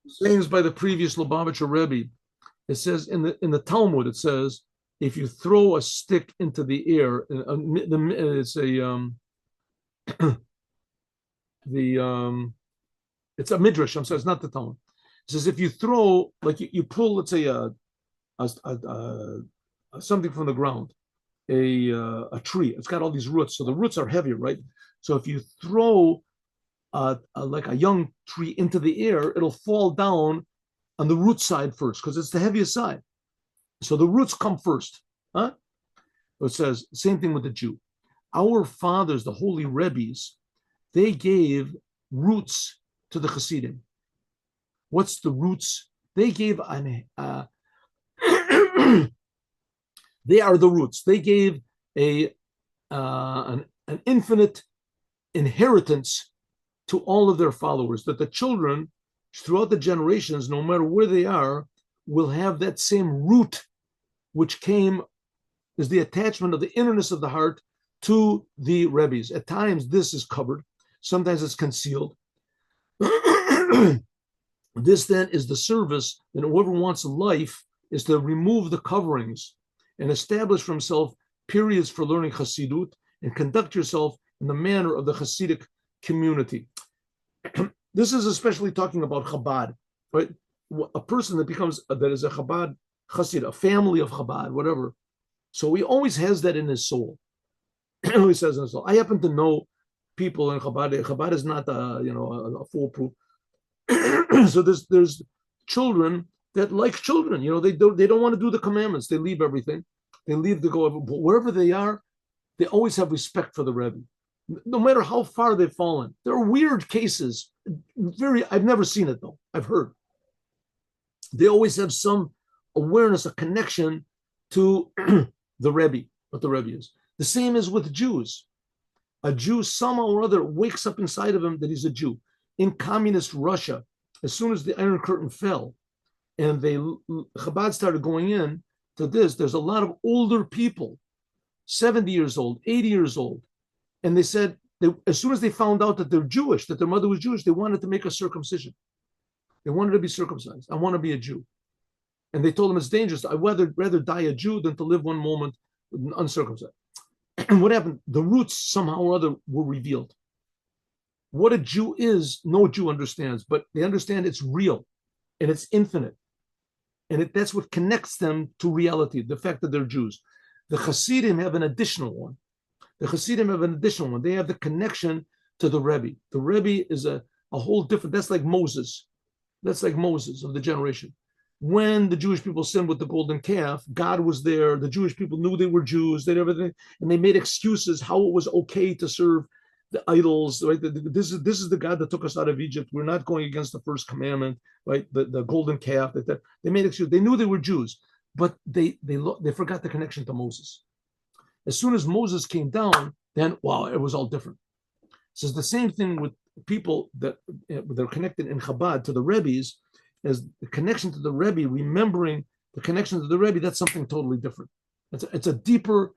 sayings by the previous Lubavitcher Rebbe. It says in the Talmud, it says if you throw a stick into the air, it's a the it's a midrash. I'm sorry, it's not the Talmud. It says if you throw like you pull, let's say something from the ground, a tree. It's got all these roots, so the roots are heavy, right? So if you throw like a young tree into the air, it'll fall down on the root side first because it's the heaviest side. So the roots come first. Huh? So it says same thing with the Jew. Our fathers, the holy Rebbes, they gave roots to the Hasidim. What's the roots? They gave they are the roots. They gave an infinite inheritance to all of their followers, that the children throughout the generations, no matter where they are, will have that same root, which came is the attachment of the innerness of the heart to the Rebbe's. At times, this is covered. Sometimes it's concealed. This then is the service, and whoever wants life is to remove the coverings and establish for himself periods for learning Chassidut and conduct yourself in the manner of the Hasidic community. This is especially talking about Chabad, right? A person that that is a Chabad Chassid, a family of Chabad, whatever. So he always has that in his soul. He says in his soul. I happen to know people in Chabad. Chabad is not a foolproof. So there's children that like children. They don't want to do the commandments. They leave everything. They leave to go. But wherever they are, they always have respect for the Rebbe, no matter how far they've fallen. There are weird cases. I've never seen it though. I've heard. They always have some awareness, a connection to the Rebbe, what the Rebbe is. The same is with Jews. A Jew somehow or other wakes up inside of him that he's a Jew. In communist Russia, as soon as the Iron Curtain fell, and Chabad started going in to this, there's a lot of older people, 70 years old, 80 years old, and they said, as soon as they found out that they're Jewish, that their mother was Jewish, they wanted to make a circumcision. They wanted to be circumcised. I want to be a Jew. And they told them it's dangerous. I'd rather die a Jew than to live one moment uncircumcised. And what happened? The roots somehow or other were revealed. What a Jew is, no Jew understands, but they understand it's real and it's infinite. And that's what connects them to reality, the fact that they're Jews. The Hasidim have an additional one. They have the connection to the Rebbe. The Rebbe is a whole different, that's like Moses. That's like Moses of the generation. When the Jewish people sinned with the golden calf, God was there. The Jewish people knew they were Jews, they did everything, and they made excuses how it was okay to serve the idols, right? This is the God that took us out of Egypt. We're not going against the first commandment, right? The golden calf. They made excuses. They knew they were Jews, but they forgot the connection to Moses. As soon as Moses came down, then wow, it was all different. So it's the same thing with people that they're connected in Chabad to the Rebbe's, as the connection to the Rebbe, remembering the connection to the Rebbe. That's something totally different. It's a deeper,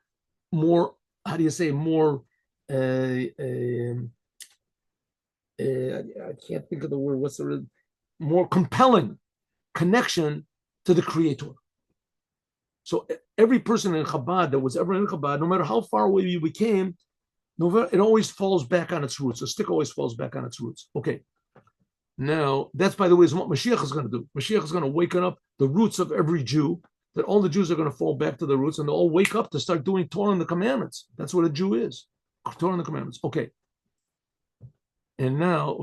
more, how do you say, more I can't think of the word. What's the word? More compelling connection to the Creator. So every person in Chabad that was ever in Chabad, no matter how far away we came, it always falls back on its roots. The stick always falls back on its roots. Okay. Now, that's, by the way, is what Mashiach is going to do. Mashiach is going to waken up the roots of every Jew, that all the Jews are going to fall back to the roots, and they'll all wake up to start doing Torah and the commandments. That's what a Jew is. Torah and the commandments. Okay. And now,